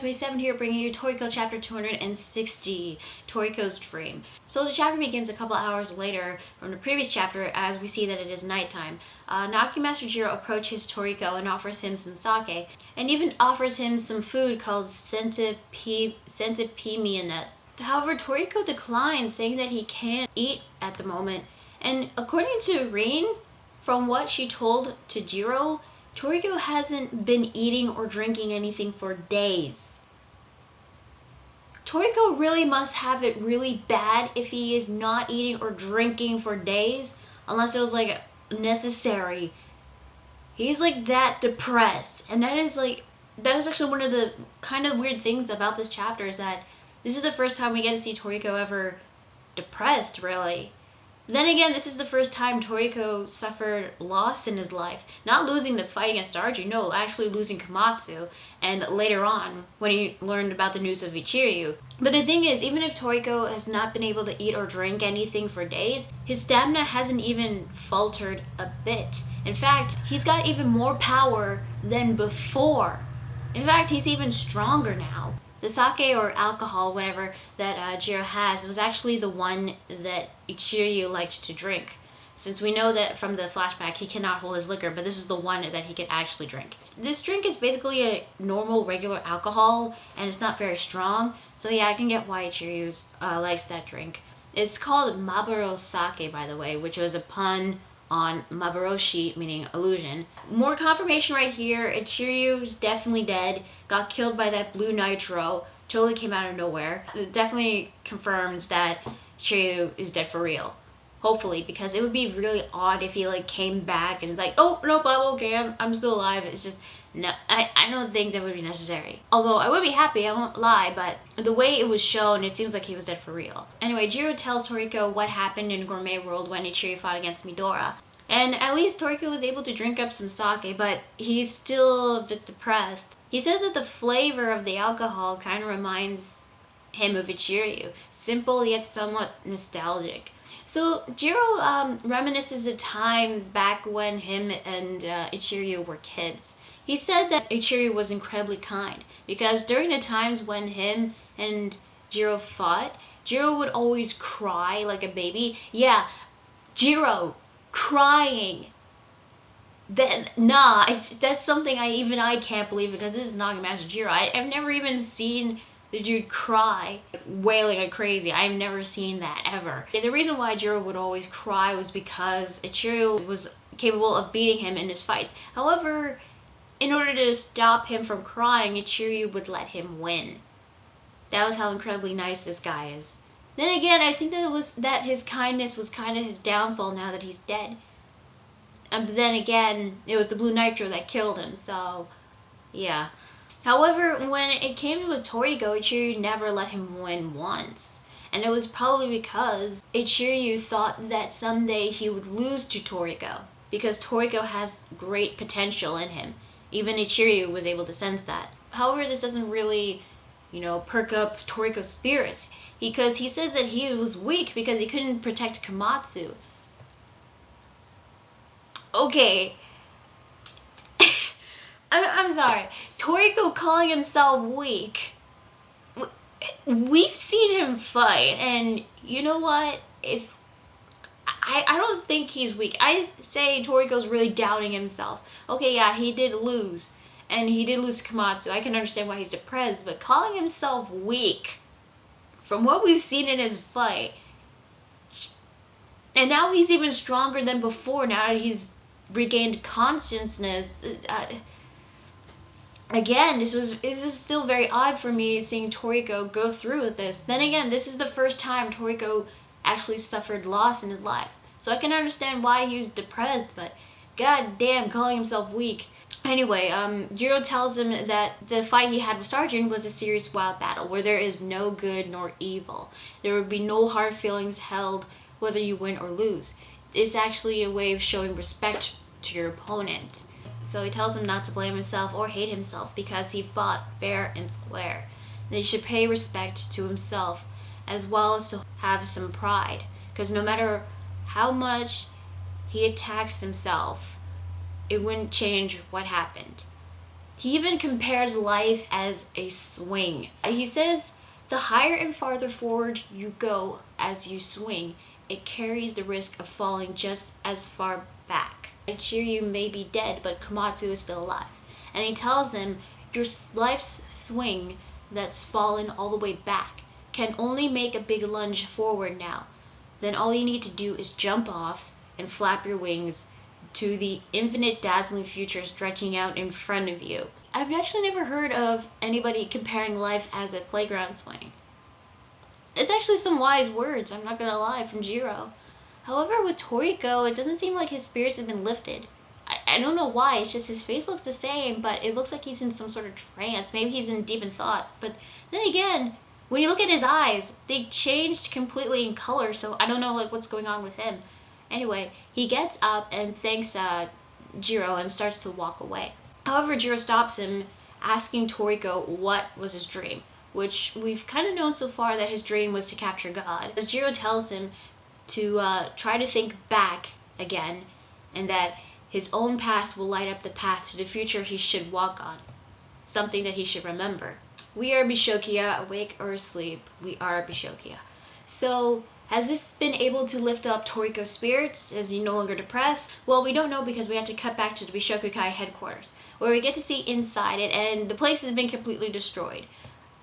127 here, bringing you Toriko chapter 260, Toriko's Dream. So the chapter begins a couple hours later from the previous chapter as we see that it is nighttime. Master Jirou approaches Toriko and offers him some sake, and even offers him some food called centipemia nuts. However, Toriko declines, saying that he can't eat at the moment. And according to Rin, from what she told to Jirou, Toriko hasn't been eating or drinking anything for days. Toriko really must have it really bad if he is not eating or drinking for days, unless it was like necessary. He's like that depressed, and that is actually one of the kind of weird things about this chapter, is that this is the first time we get to see Toriko ever depressed, really. Then again, this is the first time Toriko suffered loss in his life. Not losing the fight against Starjuun, no, actually losing Komatsu, and later on, when he learned about the news of Ichiryuu. But the thing is, even if Toriko has not been able to eat or drink anything for days, his stamina hasn't even faltered a bit. In fact, he's got even more power than before. In fact, he's even stronger now. The sake or alcohol, whatever, that Jirou has was actually the one that Ichiryuu liked to drink. Since we know that from the flashback he cannot hold his liquor, but this is the one that he could actually drink. This drink is basically a normal, regular alcohol, and it's not very strong. So yeah, I can get why Ichiryuu likes that drink. It's called Maburo Sake, by the way, which was a pun on Maboroshi, meaning illusion. More confirmation right here. Ichiryuu is definitely dead. Got killed by that blue nitro. Totally came out of nowhere. It definitely confirms that Ichiryuu is dead for real. Hopefully, because it would be really odd if he came back and it's like, oh nope, I'm okay, I'm still alive. It's just, no, I don't think that would be necessary. Although I would be happy, I won't lie, but the way it was shown, it seems like he was dead for real. Anyway, Jirou tells Toriko what happened in Gourmet World when Ichiryuu fought against Midora. And at least Toriko was able to drink up some sake, but he's still a bit depressed. He says that the flavor of the alcohol kind of reminds him of Ichiryuu. Simple yet somewhat nostalgic. So Jirou reminisces the times back when him and Ichiryuu were kids. He said that Ichiryuu was incredibly kind, because during the times when him and Jirou fought, Jirou would always cry like a baby. Yeah, Jirou crying. That's something I can't believe, because this is not Master Jirou. I've never even seen the dude cry, wailing like crazy. I've never seen that, ever. And the reason why Jirou would always cry was because Ichiryuu was capable of beating him in his fights. However, in order to stop him from crying, Ichiryuu would let him win. That was how incredibly nice this guy is. Then again, I think that his kindness was kind of his downfall now that he's dead. But then again, it was the blue nitro that killed him, so yeah. However, when it came to Toriko, Ichiryuu never let him win once. And it was probably because Ichiryuu thought that someday he would lose to Toriko, because Toriko has great potential in him. Even Ichiryuu was able to sense that. However, this doesn't really, perk up Toriko's spirits, because he says that he was weak because he couldn't protect Komatsu. Okay. I'm sorry. Toriko calling himself weak. We've seen him fight, and you know what? I don't think he's weak. I say Toriko's really doubting himself. Okay, yeah, he did lose. And he did lose to Komatsu. I can understand why he's depressed, but calling himself weak, from what we've seen in his fight, and now he's even stronger than before, now that he's regained consciousness. Again, this is still very odd for me, seeing Toriko go through with this. Then again, this is the first time Toriko actually suffered loss in his life. So I can understand why he was depressed, but god damn, calling himself weak. Anyway, Jirou tells him that the fight he had with Starjuun was a serious wild battle, where there is no good nor evil. There would be no hard feelings held whether you win or lose. It's actually a way of showing respect to your opponent. So he tells him not to blame himself or hate himself, because he fought fair and square. That he should pay respect to himself, as well as to have some pride, because no matter how much he attacks himself, it wouldn't change what happened. He even compares life as a swing. He says, the higher and farther forward you go as you swing, it carries the risk of falling just as far back. Ichiryuu may be dead, but Komatsu is still alive. And he tells him, your life's swing that's fallen all the way back can only make a big lunge forward now. Then all you need to do is jump off and flap your wings to the infinite dazzling future stretching out in front of you. I've actually never heard of anybody comparing life as a playground swing. It's actually some wise words, I'm not gonna lie, from Jirou. However, with Toriko, it doesn't seem like his spirits have been lifted. I don't know why, it's just his face looks the same, but it looks like he's in some sort of trance. Maybe he's in deep in thought. But then again, when you look at his eyes, they changed completely in color, so I don't know like what's going on with him. Anyway, he gets up and thanks Jirou and starts to walk away. However, Jirou stops him, asking Toriko what was his dream, which we've kind of known so far that his dream was to capture God. As Jirou tells him to try to think back again, and that his own past will light up the path to the future he should walk on, something that he should remember. We are Bishokukai, awake or asleep, we are Bishokukai. So, has this been able to lift up Toriko's spirits? Is he no longer depressed? Well, we don't know because we had to cut back to the Bishokukai headquarters, where we get to see inside it, and the place has been completely destroyed.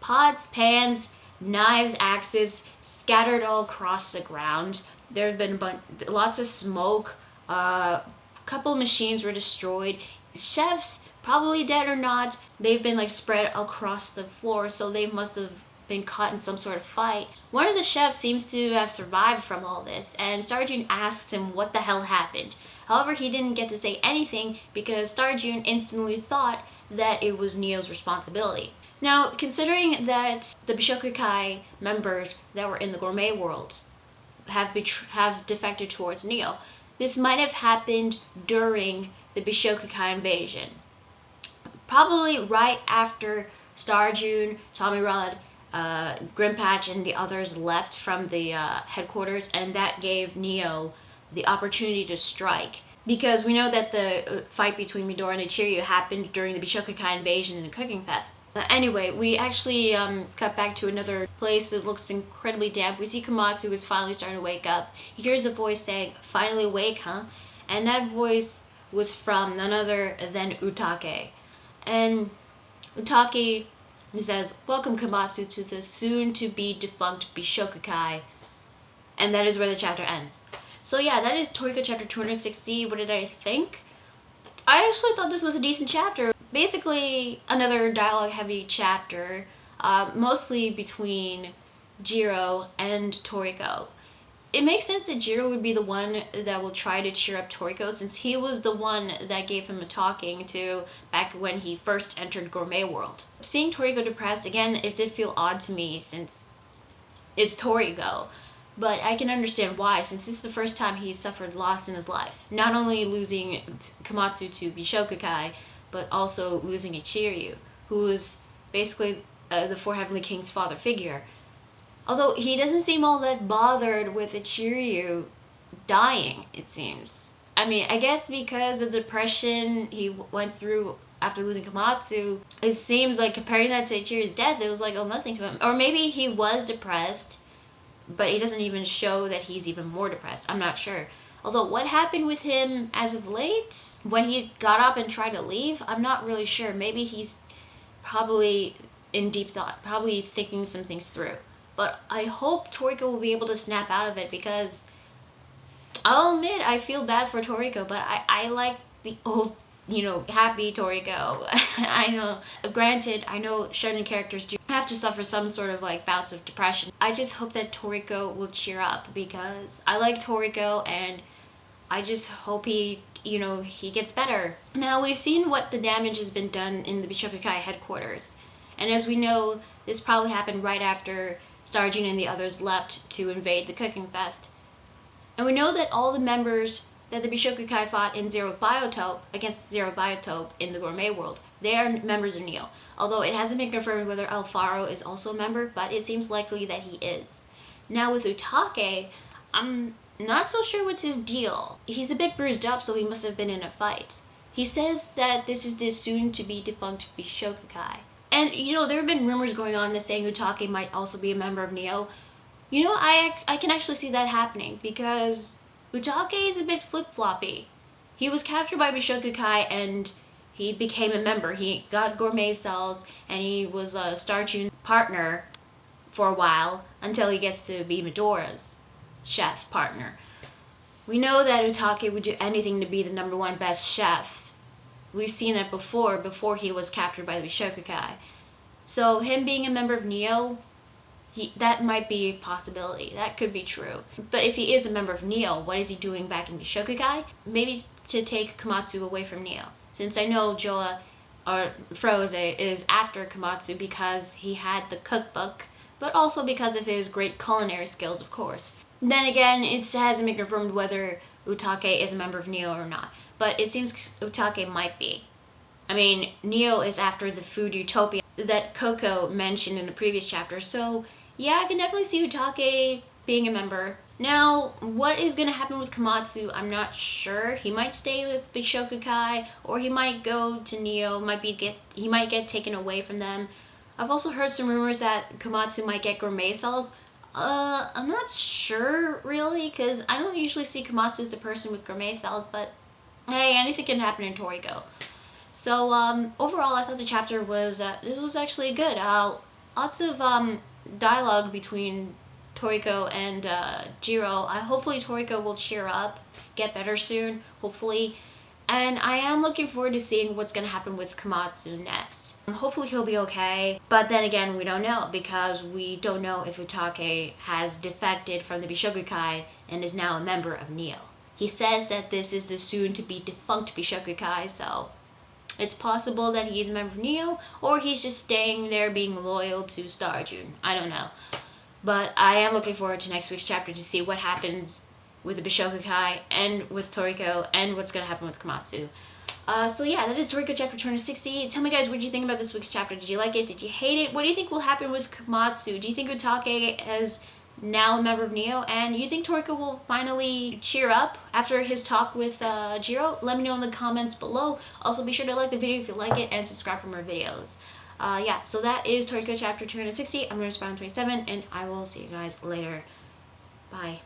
Pots, pans, knives, axes, scattered all across the ground. There have been lots of smoke. Couple machines were destroyed. Chefs, probably dead or not, they've been like spread across the floor, so they must have been caught in some sort of fight. One of the chefs seems to have survived from all this, and Starjuun asks him what the hell happened. However, he didn't get to say anything because Starjuun instantly thought that it was Neo's responsibility. Now, considering that the Bishokukai members that were in the gourmet world have defected towards Neo, this might have happened during the Bishokukai invasion. Probably right after Starjuun, Tommy Rod, Grimpatch, and the others left from the headquarters, and that gave Neo the opportunity to strike. Because we know that the fight between Midori and Ichiryuu happened during the Bishokukai invasion in the Cooking Fest. Anyway, we actually cut back to another place that looks incredibly damp. We see Komatsu is finally starting to wake up. He hears a voice saying, "Finally awake, huh?" And that voice was from none other than Ootake. And Ootake says, "Welcome, Komatsu, to the soon-to-be defunct Bishokukai." And that is where the chapter ends. So yeah, that is Toriko chapter 260. What did I think? I actually thought this was a decent chapter. Basically, another dialogue-heavy chapter, mostly between Jirou and Toriko. It makes sense that Jirou would be the one that will try to cheer up Toriko, since he was the one that gave him a talking to back when he first entered Gourmet World. Seeing Toriko depressed, again, it did feel odd to me since it's Toriko. But I can understand why, since this is the first time he's suffered loss in his life. Not only losing Komatsu to Bishokukai, but also losing Ichiryuu, who was basically the Four Heavenly King's father figure. Although he doesn't seem all that bothered with Ichiryuu dying, it seems. I mean, I guess because of the depression he went through after losing Komatsu, it seems like comparing that to Ichiryuu's death, it was like, oh, nothing to him. Or maybe he was depressed, but he doesn't even show that he's even more depressed. I'm not sure. Although what happened with him as of late, when he got up and tried to leave, I'm not really sure. Maybe he's probably in deep thought, probably thinking some things through. But I hope Toriko will be able to snap out of it, because I'll admit I feel bad for Toriko, but I like the old, happy Toriko. I know, granted, I know shonen characters do have to suffer some sort of like bouts of depression. I just hope that Toriko will cheer up, because I like Toriko and I just hope he gets better. Now, we've seen what the damage has been done in the Bishokukai headquarters. And as we know, this probably happened right after Starjuun and the others left to invade the Cooking Fest. And we know that all the members that the Bishokukai fought in Zero Biotope against Zero Biotope in the Gourmet World, they are members of Neo. Although it hasn't been confirmed whether Alfaro is also a member, but it seems likely that he is. Now with Ootake, I'm not so sure what's his deal. He's a bit bruised up, so he must have been in a fight. He says that this is the soon-to-be defunct Bishokukai. And, there have been rumors going on that saying Ootake might also be a member of Neo. I can actually see that happening because Ootake is a bit flip-floppy. He was captured by Bishokukai and he became a member. He got gourmet cells and he was a Starjuun partner for a while until he gets to be Midoriya's chef partner. We know that Ootake would do anything to be the #1 best chef. We've seen it before he was captured by the Bishokukai. So him being a member of Neo, that might be a possibility. That could be true. But if he is a member of Neo, what is he doing back in Bishokukai? Maybe to take Komatsu away from Neo. Since I know Froze is after Komatsu because he had the cookbook, but also because of his great culinary skills, of course. Then again, it hasn't been confirmed whether Ootake is a member of Neo or not, but it seems Ootake might be. I mean, Neo is after the food utopia that Coco mentioned in the previous chapter, so yeah, I can definitely see Ootake being a member. Now, what is going to happen with Komatsu, I'm not sure. He might stay with Bishokukai, or he might go to Neo, he might get taken away from them. I've also heard some rumors that Komatsu might get gourmet cells. I'm not sure, really, because I don't usually see Komatsu as the person with gourmet cells, but hey, anything can happen in Toriko. So, overall, I thought the chapter was actually good. Lots of, dialogue between Toriko and, Jirou. Hopefully Toriko will cheer up, get better soon, hopefully. And I am looking forward to seeing what's going to happen with Komatsu next. Hopefully he'll be okay, but then again, we don't know, because we don't know if Ootake has defected from the Bishokukai and is now a member of Neo. He says that this is the soon-to-be defunct Bishokukai, so it's possible that he's a member of Neo, or he's just staying there being loyal to Starjuun. I don't know. But I am looking forward to next week's chapter to see what happens with the Bishokukai and with Toriko and what's going to happen with Komatsu. So yeah, that is Toriko chapter 260. Tell me guys, what did you think about this week's chapter? Did you like it? Did you hate it? What do you think will happen with Komatsu? Do you think Ootake is now a member of Neo? And you think Toriko will finally cheer up after his talk with Jirou? Let me know in the comments below. Also, be sure to like the video if you like it and subscribe for more videos. Yeah, so that is Toriko chapter 260. I'm going to respond 27, and I will see you guys later. Bye.